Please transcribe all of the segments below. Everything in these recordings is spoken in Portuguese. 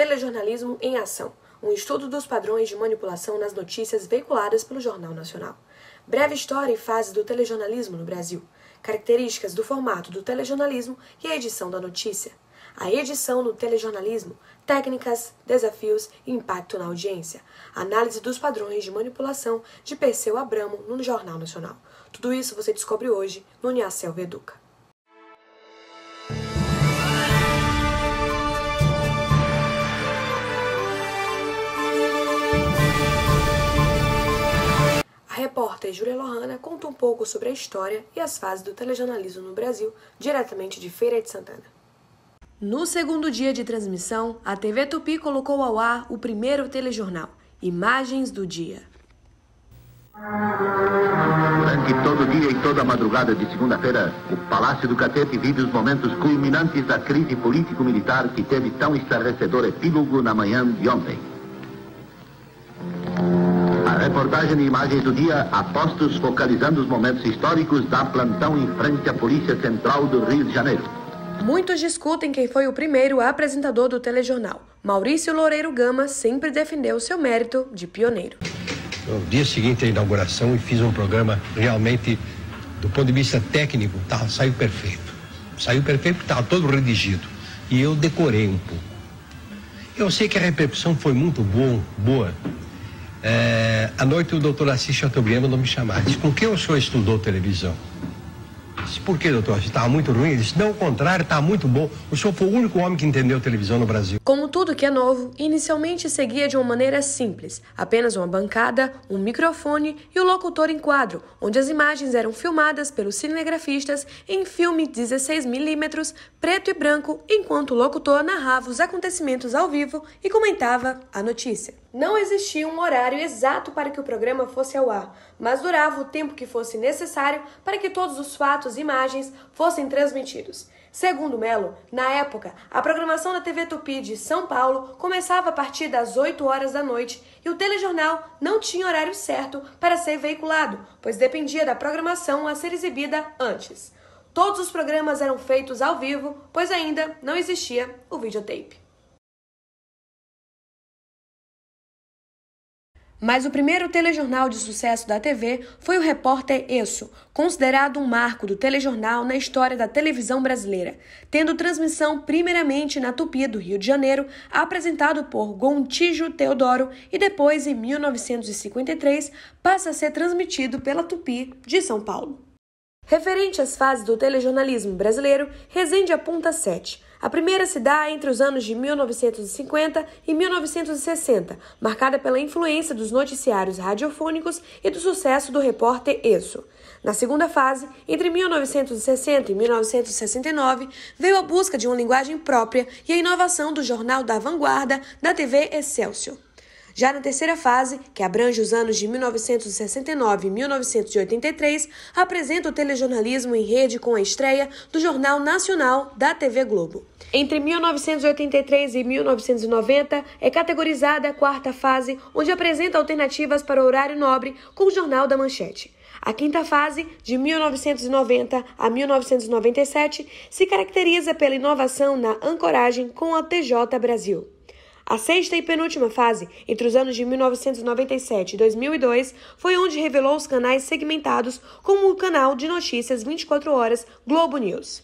Telejornalismo em Ação, um estudo dos padrões de manipulação nas notícias veiculadas pelo Jornal Nacional. Breve história e fase do telejornalismo no Brasil. Características do formato do telejornalismo e a edição da notícia. A edição no telejornalismo, técnicas, desafios e impacto na audiência. Análise dos padrões de manipulação de Perseu Abramo no Jornal Nacional. Tudo isso você descobre hoje no Uniaselv Educa. A repórter Júlia Lohana conta um pouco sobre a história e as fases do telejornalismo no Brasil, diretamente de Feira de Santana. No segundo dia de transmissão, a TV Tupi colocou ao ar o primeiro telejornal, Imagens do Dia. Durante todo o dia e toda a madrugada de segunda-feira, o Palácio do Catete vive os momentos culminantes da crise político-militar que teve tão estarrecedor epílogo na manhã de ontem. A reportagem de Imagens do Dia, apostos focalizando os momentos históricos, dá plantão em frente à Polícia Central do Rio de Janeiro. Muitos discutem quem foi o primeiro apresentador do telejornal. Maurício Loureiro Gama sempre defendeu seu mérito de pioneiro. No dia seguinte à inauguração, eu fiz um programa realmente, do ponto de vista técnico, saiu perfeito. Saiu perfeito porque estava todo redigido. E eu decorei um pouco. Eu sei que a repercussão foi muito boa. À noite o doutor Assis Chateaubriand mandou me chamar. Disse, com quem o senhor estudou televisão? Disse, por que, doutor? Estava muito ruim? Ele disse, não, ao contrário, estava muito bom. O senhor foi o único homem que entendeu televisão no Brasil. Como tudo que é novo, inicialmente seguia de uma maneira simples. Apenas uma bancada, um microfone e o locutor em quadro, onde as imagens eram filmadas pelos cinegrafistas em filme 16mm, preto e branco, enquanto o locutor narrava os acontecimentos ao vivo e comentava a notícia. Não existia um horário exato para que o programa fosse ao ar, mas durava o tempo que fosse necessário para que todos os fatos e imagens fossem transmitidos. Segundo Melo, na época, a programação da TV Tupi de São Paulo começava a partir das 8 horas da noite e o telejornal não tinha horário certo para ser veiculado, pois dependia da programação a ser exibida antes. Todos os programas eram feitos ao vivo, pois ainda não existia o videotape. Mas o primeiro telejornal de sucesso da TV foi o Repórter Esso, considerado um marco do telejornal na história da televisão brasileira, tendo transmissão primeiramente na Tupi do Rio de Janeiro, apresentado por Gontijo Teodoro, e depois, em 1953, passa a ser transmitido pela Tupi de São Paulo. Referente às fases do telejornalismo brasileiro, Resende aponta 7. A primeira se dá entre os anos de 1950 e 1960, marcada pela influência dos noticiários radiofônicos e do sucesso do Repórter Esso. Na segunda fase, entre 1960 e 1969, veio a busca de uma linguagem própria e a inovação do Jornal da Vanguarda da TV Excelsior. Já na terceira fase, que abrange os anos de 1969 e 1983, apresenta o telejornalismo em rede com a estreia do Jornal Nacional da TV Globo. Entre 1983 e 1990, é categorizada a quarta fase, onde apresenta alternativas para o horário nobre com o Jornal da Manchete. A quinta fase, de 1990 a 1997, se caracteriza pela inovação na ancoragem com a TJ Brasil. A sexta e penúltima fase, entre os anos de 1997 e 2002, foi onde revelou os canais segmentados como o canal de notícias 24 horas Globo News.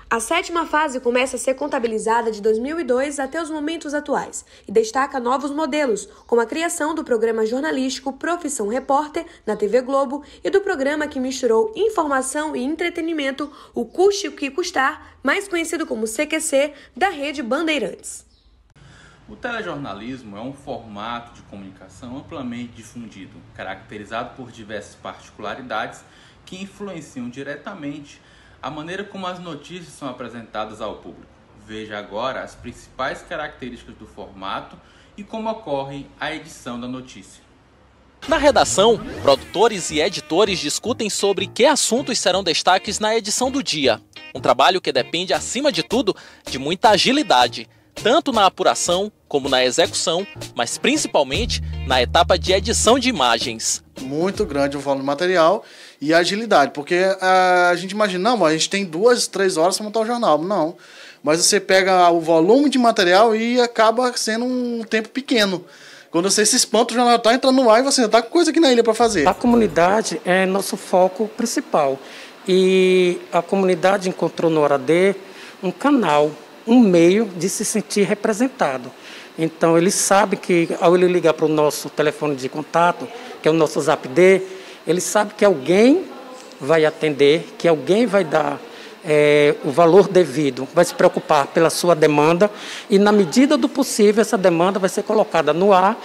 A sétima fase começa a ser contabilizada de 2002 até os momentos atuais e destaca novos modelos, como a criação do programa jornalístico Profissão Repórter na TV Globo e do programa que misturou informação e entretenimento, o Custe o que Custar, mais conhecido como CQC, da Rede Bandeirantes. O telejornalismo é um formato de comunicação amplamente difundido, caracterizado por diversas particularidades que influenciam diretamente a maneira como as notícias são apresentadas ao público. Veja agora as principais características do formato e como ocorre a edição da notícia. Na redação, produtores e editores discutem sobre que assuntos serão destaques na edição do dia. Um trabalho que depende, acima de tudo, de muita agilidade, tanto na apuração como na execução, mas principalmente na etapa de edição de imagens. Muito grande o volume de material e a agilidade, porque a gente imagina, não, a gente tem 2, 3 horas para montar o jornal. Não, mas você pega o volume de material e acaba sendo um tempo pequeno. Quando você se espanta, o jornal está entrando no ar e você já está com coisa aqui na ilha para fazer. A comunidade é nosso foco principal. E a comunidade encontrou no Hora D um canal, um meio de se sentir representado. Então, ele sabe que, ao ele ligar para o nosso telefone de contato, que é o nosso Zap D, ele sabe que alguém vai atender, que alguém vai dar o valor devido, vai se preocupar pela sua demanda e, na medida do possível, essa demanda vai ser colocada no ar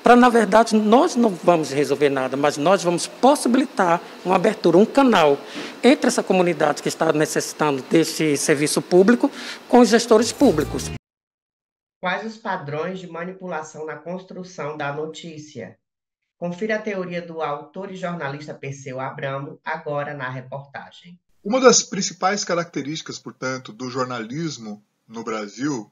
para, na verdade, nós não vamos resolver nada, mas nós vamos possibilitar uma abertura, um canal entre essa comunidade que está necessitando deste serviço público com os gestores públicos. Quais os padrões de manipulação na construção da notícia? Confira a teoria do autor e jornalista Perseu Abramo, agora na reportagem. Uma das principais características, portanto, do jornalismo no Brasil,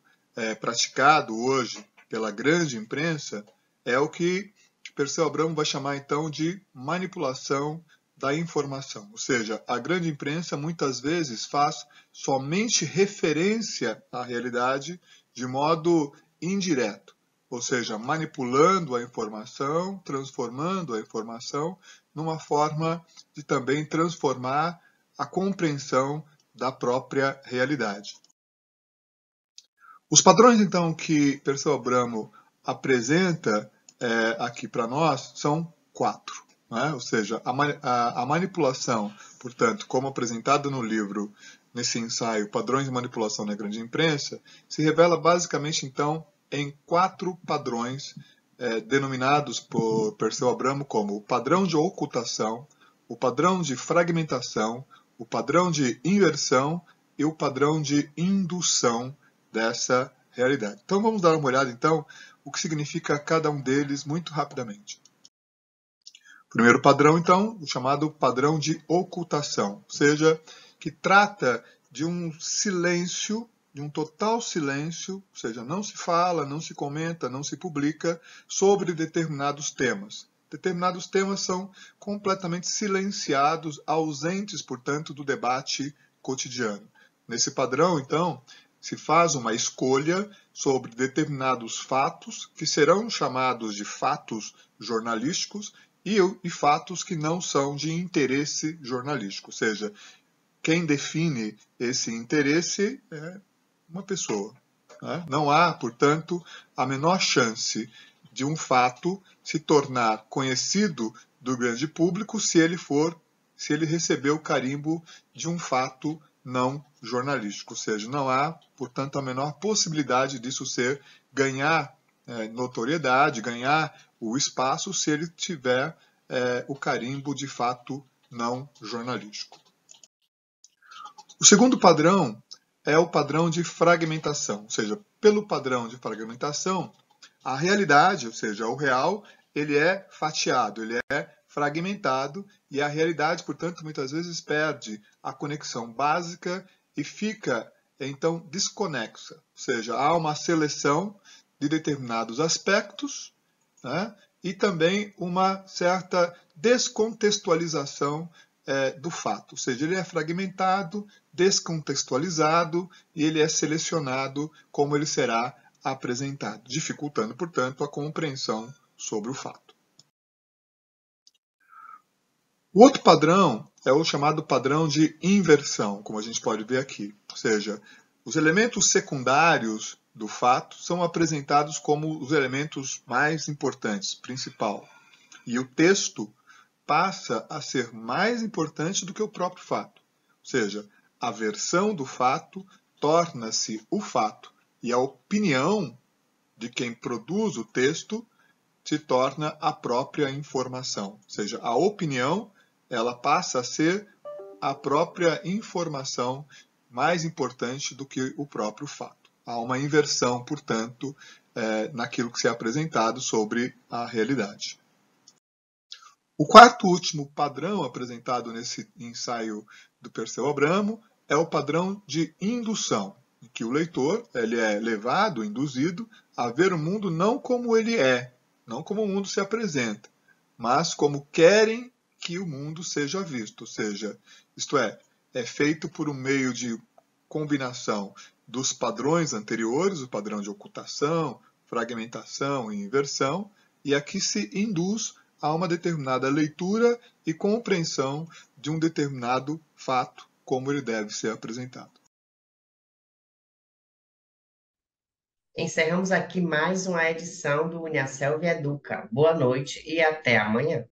praticado hoje pela grande imprensa, é o que Perseu Abramo vai chamar, então, de manipulação da informação. Ou seja, a grande imprensa muitas vezes faz somente referência à realidade de modo indireto, ou seja, manipulando a informação, transformando a informação numa forma de também transformar a compreensão da própria realidade. Os padrões, então, que Perseu Abramo apresenta aqui para nós são 4. Né? Ou seja, a manipulação, portanto, como apresentada no livro, nesse ensaio, Padrões de Manipulação na Grande Imprensa, se revela basicamente, então, em 4 padrões denominados por Perseu Abramo como o padrão de ocultação, o padrão de fragmentação, o padrão de inversão e o padrão de indução dessa realidade. Então vamos dar uma olhada, então, o que significa cada um deles muito rapidamente. O primeiro padrão, então, o chamado padrão de ocultação, ou seja, que trata de um silêncio, de um total silêncio, ou seja, não se fala, não se comenta, não se publica sobre determinados temas. Determinados temas são completamente silenciados, ausentes, portanto, do debate cotidiano. Nesse padrão, então, se faz uma escolha sobre determinados fatos, que serão chamados de fatos jornalísticos, e fatos que não são de interesse jornalístico. Ou seja, quem define esse interesse é uma pessoa. Né? Não há, portanto, a menor chance de um fato se tornar conhecido do grande público se ele receber o carimbo de um fato não jornalístico. Ou seja, não há, portanto, a menor possibilidade disso ganhar notoriedade, ganhar o espaço se ele tiver o carimbo de fato não jornalístico. O segundo padrão é o padrão de fragmentação, ou seja, pelo padrão de fragmentação, a realidade, ou seja, o real, ele é fatiado, ele é fragmentado e a realidade, portanto, muitas vezes perde a conexão básica e fica, então, desconexa. Ou seja, há uma seleção de determinados aspectos, né, e também uma certa descontextualização do fato. Ou seja, ele é fragmentado, descontextualizado e ele é selecionado como ele será apresentado, dificultando, portanto, a compreensão sobre o fato. O outro padrão é o chamado padrão de inversão, como a gente pode ver aqui. Ou seja, os elementos secundários do fato são apresentados como os elementos mais importantes, principal. E o texto passa a ser mais importante do que o próprio fato. Ou seja, a versão do fato torna-se o fato. E a opinião de quem produz o texto se torna a própria informação. Ou seja, a opinião ela passa a ser a própria informação mais importante do que o próprio fato. Há uma inversão, portanto, naquilo que se é apresentado sobre a realidade. O quarto e último padrão apresentado nesse ensaio do Perseu Abramo é o padrão de indução, em que o leitor ele é levado, induzido, a ver o mundo não como ele é, não como o mundo se apresenta, mas como querem que o mundo seja visto. Ou seja, isto é feito por um meio de combinação dos padrões anteriores, o padrão de ocultação, fragmentação e inversão, e aqui se induz a uma determinada leitura e compreensão de um determinado fato, como ele deve ser apresentado. Encerramos aqui mais uma edição do Uniaselv Educa. Boa noite e até amanhã.